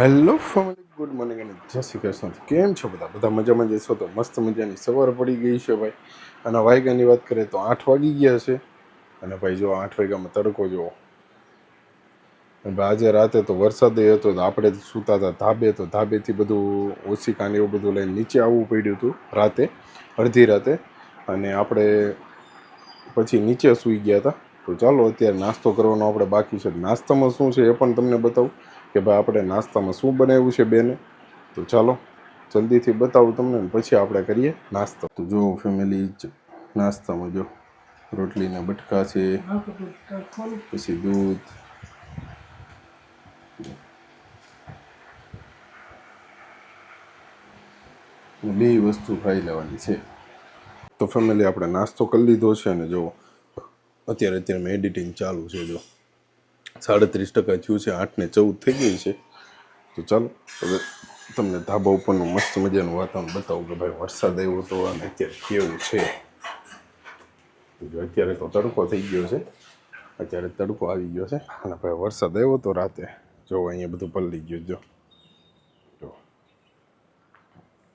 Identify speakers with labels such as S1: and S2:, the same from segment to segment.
S1: Hello family, good morning અને જય શ્રી કૃષ્ણ. કેમ છો બધા મજામાં જશો? તો મસ્ત મજાની સવાર પડી ગઈ છે ભાઈ. અને વાગ્યાની વાત કરીએ તો 8 વાગી ગયા છે. અને ભાઈ જો 8 વાગ્યામાં તડકો જોવો. આજે રાતે તો વરસાદ હતો, તો આપણે સૂતા હતા ધાબે, તો ધાબેથી બધું ઓશિકાને એવું બધું લઈને નીચે આવવું પડ્યું હતું રાતે, અડધી રાતે. અને આપણે પછી નીચે સૂઈ ગયા હતા. તો ચાલો અત્યારે નાસ્તો કરવાનો આપણે બાકી છે. નાસ્તામાં શું છે એ પણ તમને બતાવું કે ભાઈ આપણે નાસ્તામાં શું બનાવ્યું છે બેને. તો ચાલો જલ્દીથી બતાવું તમને, પછી આપણે કરીએ નાસ્તો. તો જો ફેમિલી, નાસ્તામાં જો રોટલીના બટકા છે, પછી દૂધ, બે વસ્તુ ખાઈ લેવાની છે. તો ફેમિલી આપણે નાસ્તો કરી લીધો છે. અને જો અત્યારે મેં એડિટિંગ ચાલુ છે. જો 37% થયું છે, 8:14 થઈ ગઈ છે. તો ચાલો હવે તમને ધાબા ઉપરનું મસ્ત મજાનું વાતાવરણ બતાવું કે ભાઈ વરસાદ આવ્યો તો અને અત્યારે કેવું છે. અત્યારે તો તડકો થઈ ગયો છે, અત્યારે તડકો આવી ગયો છે. અને ભાઈ વરસાદ આવ્યો તો રાતે, જો અહીંયા બધું પલળી ગયું.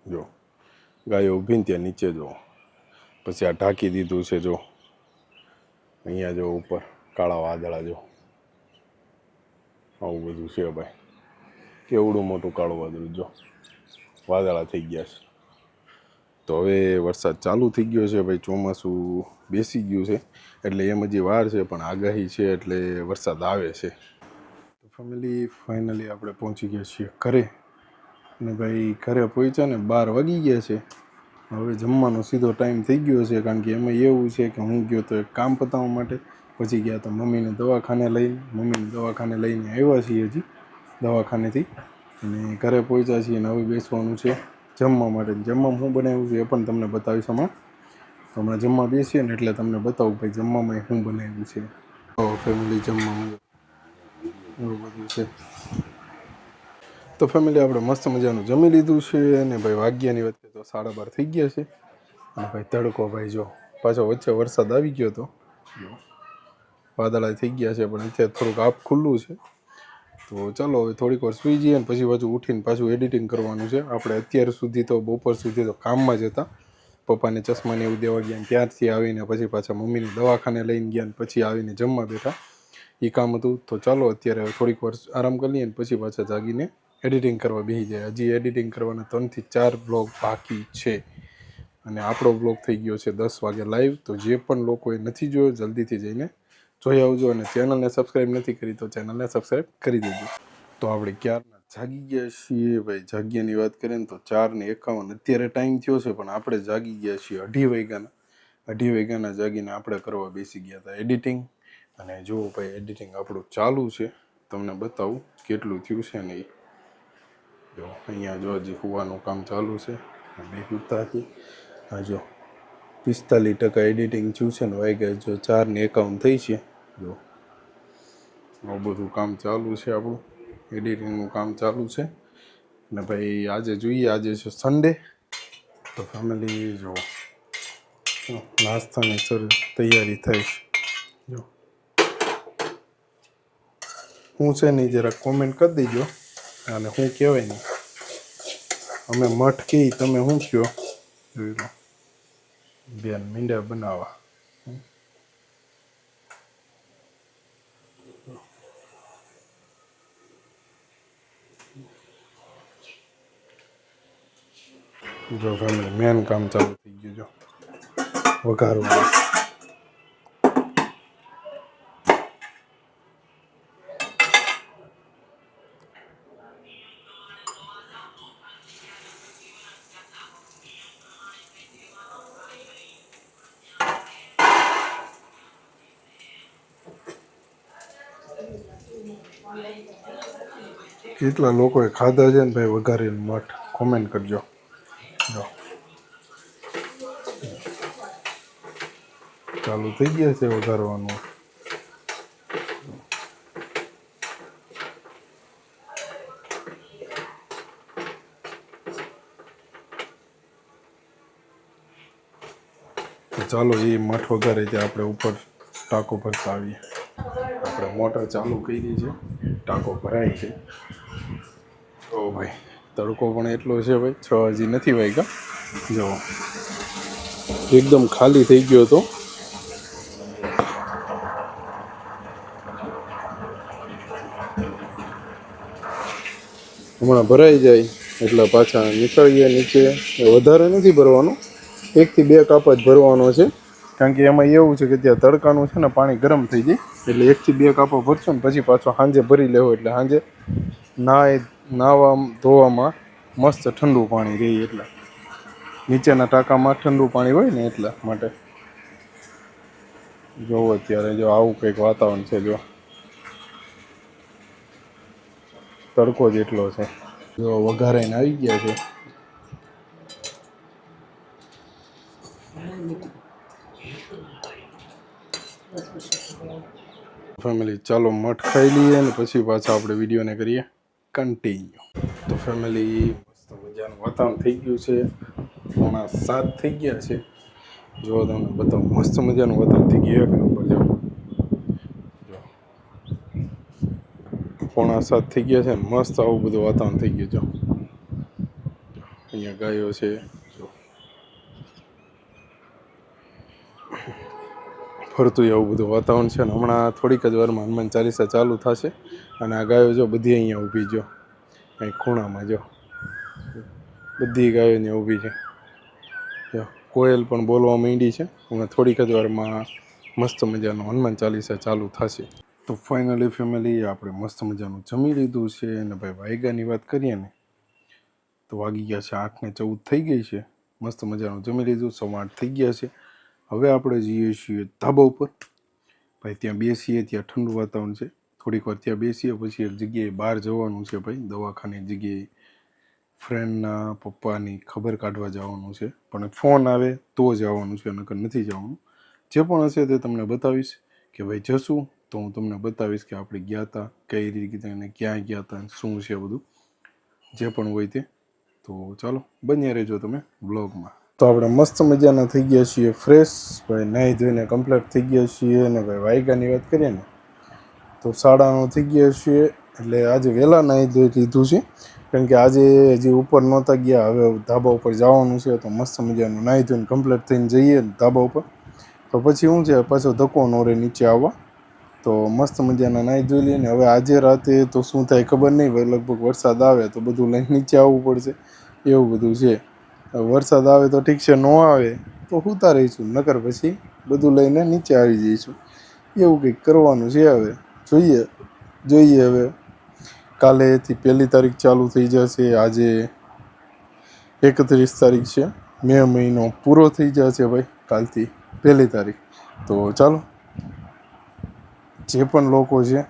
S1: જો ગાયો ઊભી ને ત્યાં નીચે જો, પછી આ ઢાંકી દીધું છે. જો અહીંયા જો ઉપર કાળા વાદળા, જો આવું બધું છે ભાઈ. કેવડું મોટું કાળું વાદળું, જો વાદળા થઈ ગયા છે. તો હવે વરસાદ ચાલુ થઈ ગયો છે ભાઈ. ચોમાસું બેસી ગયું છે, એટલે એમ હજી વાર છે, પણ આગાહી છે એટલે વરસાદ આવે છે. તો ફેમિલી ફાઇનલી આપણે પહોંચી ગયા છીએ ઘરે. અને ભાઈ ઘરે પહોંચ્યા ને 12 વાગી ગયા છે. હવે જમવાનો સીધો ટાઈમ થઈ ગયો છે, કારણ કે એમાં એવું છે કે હું ગયો તો એક કામ પતાવવા માટે, પછી ગયા તો મમ્મીને દવાખાને લઈને આવ્યા છીએ હજી દવાખાનેથી. અને ઘરે પહોંચ્યા છીએ અને હવે બેસવાનું છે જમવા માટે. જમવામાં શું બનાવ્યું છે એ પણ તમને બતાવીશ હમણાં. તો હમણાં જમવા બેસીએ ને એટલે તમને બતાવું ભાઈ જમવામાં શું બનાવ્યું છે. તો ફેમિલી જમવામાં એવું બધું છે. તો ફેમિલી આપણે મસ્ત મજાનું જમી લીધું છે. અને ભાઈ વાગ્યાની વચ્ચે તો 12:30 થઈ ગયા છે. અને ભાઈ તડકો, ભાઈ જો પાછો વચ્ચે વરસાદ આવી ગયો હતો, વાદળા થઈ ગયા છે, પણ અત્યારે થોડુંક આપ ખુલ્લું છે. તો ચાલો હવે થોડીક વાર સૂઈ જઈએ, અને પછી પાછું ઉઠીને પાછું એડિટિંગ કરવાનું છે. આપણે અત્યાર સુધી તો બપોર સુધી તો કામમાં જ હતા. પપ્પાને ચશ્માને એવું દેવા ગયા, ત્યારથી આવીને પછી પાછા મમ્મીને દવાખાને લઈને ગયા, પછી આવીને જમવા બેઠા. એ કામ હતું. તો ચાલો અત્યારે થોડીક વાર આરામ કરી લઈએ, અને પછી પાછા જાગીને એડિટિંગ કરવા બેસી જાય. હજી એડિટિંગ કરવાના 3 થી 4 બ્લોગ બાકી છે. અને આપણો બ્લોગ થઈ ગયો છે 10 વાગે લાઈવ. તો જે પણ લોકોએ નથી જોયો જલ્દીથી જઈને જોઈ આવજો. અને ચેનલને સબસ્ક્રાઈબ નથી કરી તો ચેનલને સબસ્ક્રાઈબ કરી દેજો. તો આપણે ક્યારના જાગી ગયા છીએ ભાઈ. જાગ્યાની વાત કરીએ ને તો 4:51 અત્યારે ટાઈમ થયો છે, પણ આપણે જાગી ગયા છીએ 2:30 વાગ્યાના જાગીને આપણે કરવા બેસી ગયા હતા એડિટિંગ. અને જુઓ ભાઈ એડિટિંગ આપણું ચાલુ છે, તમને બતાવું કેટલું થયું છે ને. જો અહીંયા જો હજી હોવાનું કામ ચાલુ છે. બે ઉતાથી આ જો 45% એડિટિંગ થયું છે ને વાગ્યા જો 4:51 થઈ છે. જો આવું બધું કામ ચાલુ છે, આપણું એડિટિંગનું કામ ચાલુ છે. ને ભાઈ આજે જોઈએ, આજે છે સન્ડે. તો ફેમિલી જો નાસ્તાની તૈયારી થઈ છે. જો હું છે નહીં જરાક કોમેન્ટ કરી દેજો. અને હું કહેવાય નહીં, અમે મઠ કહી, તમે શું કહો? જોઈ લો બેન મીંડા બનાવવા. જો ફેમિલી મેન કામ ચાલુ થઈ ગયું. જો વઘારવાનું. કેટલા લોકોએ ખાધા છે ને ભાઈ વઘારેલું મઠ? કોમેન્ટ કરજો. જો ચાલુ થઈ ગયા છે વઘારવાનું. તો ચાલો એ મઠ વઘારે ત્યાં આપણે ઉપર ટાંકો ભરતા આવીએ. આપણે મોટર ચાલુ કરી છે, ટાંકો ભરાય છે. ઓ ભાઈ તડકો પણ એટલો છે ભાઈ, 6 હજી નથી વાગ્યા. જો એકદમ ખાલી થઈ ગયો હતો. હમણાં ભરાઈ જાય એટલે પાછા નીકળીએ નીચે. વધારે નથી ભરવાનું, 1 થી 2 કાપ જ ભરવાનો છે. કારણ કે એમાં એવું છે કે ત્યાં તડકાનું છે ને પાણી ગરમ થઈ જાય, એટલે 1 થી 2 કાપો ભરશો ને પછી પાછો સાંજે ભરી લેવો, એટલે સાંજે નાવા ધોવામાં મસ્ત ઠંડુ પાણી રહે. એટલે નીચેના ટાંકામાં ઠંડુ પાણી હોય ને એટલા માટે. જોવો અત્યારે જો આવું કંઈક વાતાવરણ છે. જો તડકો જ એટલો છે. જો વઘારાઈને આવી ગયા છે. ફેમિલી ચાલો મઠ ખાઈ લઈએ ને પછી પાછા આપણે વિડીયોને કરીએ કન્ટિન્યુ. તો ફેમિલી મસ્ત મજાનું વાતાવરણ થઈ ગયું છે. 6:45 થઈ ગયા છે. જો તમને બતાવું, મસ્ત મજાનું વાતાવરણ થઈ ગયું. 1 નંબર. જો 6:45 થઈ ગયા છે ને મસ્ત આવું બધું વાતાવરણ થઈ ગયું. જો અહીંયા ગાયો છે. જો ફરતું આવું બધું વાતાવરણ છે ને હમણાં થોડીક જ વારમાં હનુમાન ચાલીસા ચાલુ થશે. અને આ ગાયો જો બધી અહીંયા ઊભી. જો અહીં ખૂણામાં જો બધી ગાયો અહીંયા ઊભી છે. જો કોયલ પણ બોલવા માંડી છે. હમણાં થોડીક જ વારમાં મસ્ત મજાનું હનુમાન ચાલીસા ચાલુ થશે. તો ફાઇનલી ફેમિલી આપણે મસ્ત મજાનું જમી લીધું છે. અને ભાઈ વાગ્યાની વાત કરીએ ને તો વાગી ગયા છે 8:14 થઈ ગઈ છે. મસ્ત મજાનું જમી લીધું, 8:15 થઈ ગયા છે. હવે આપણે જઈએ છીએ ધાબા ઉપર. ભાઈ ત્યાં બેસીએ, ત્યાં ઠંડુ વાતાવરણ છે. થોડીક વાર ત્યાં બેસીએ પછી એક જગ્યાએ બહાર જવાનું છે ભાઈ, દવાખાની જગ્યાએ ફ્રેન્ડના પપ્પાની ખબર કાઢવા જવાનું છે. પણ ફોન આવે તો જવાનું છે, નકર નથી જવાનું. જે પણ હશે તે તમને બતાવીશ કે ભાઈ જશું તો હું તમને બતાવીશ કે આપણે ગયા હતા કઈ રીતે અને ક્યાં ગયા હતા, શું છે બધું જે પણ હોય તે. તો ચાલો બન્યા રહેજો તમે બ્લોગમાં. તો આપણે મસ્ત મજાના થઈ ગયા છીએ ફ્રેશ ભાઈ, નાહી ધોઈને કમ્પ્લીટ થઈ ગયા છીએ. અને ભાઈ વાયગાની વાત કરીએ ને તો 9:30 થઈ ગયા છીએ. એટલે આજે વહેલા નાહી ધોઈ લીધું છે, કારણ કે આજે હજી ઉપર નહોતા ગયા. હવે ધાબા ઉપર જવાનું છે તો મસ્ત મજાનું નાહી ધોઈને કમ્પ્લીટ થઈને જઈએ ધાબા ઉપર. તો પછી શું છે પાછો ધક્કો ન રહે નીચે આવવા. તો મસ્ત મજાના નાહી ધોઈ લઈએ ને. હવે આજે રાતે તો શું થાય ખબર નહીં, ભાઈ લગભગ વરસાદ આવે તો બધું લઈને નીચે આવવું પડશે, એવું બધું છે. વરસાદ આવે તો ઠીક છે, ન આવે તો સૂતા રહીશું, નકર પછી બધું લઈને નીચે આવી જઈશું. એવું કંઈક કરવાનું છે. હવે જોઈએ હવે કાલેથી 1 તારીખ ચાલુ થઈ જશે. આજે 31 તારીખ છે. મે મહિનો પૂરો થઈ જશે ભાઈ કાલથી 1 તારીખ. તો ચાલો જે પણ લોકો છે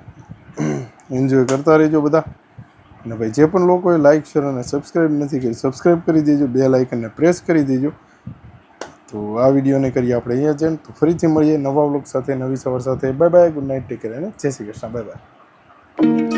S1: એન્જોય કરતા રહેજો બધા. અને ભાઈ જે પણ લોકોએ લાઈક શેર અને સબસ્ક્રાઈબ નથી કરી, સબસ્ક્રાઈબ કરી દેજો, બેલ આઇકનને પ્રેસ કરી દેજો. તો આ વિડીયોને કરીએ આપણે અહીંયા જઈને. તો ફરીથી મળીએ નવા વ્લોગ સાથે, નવી સવાર સાથે. Bye bye, good night, take care અને જય શ્રી કૃષ્ણ. Bye bye.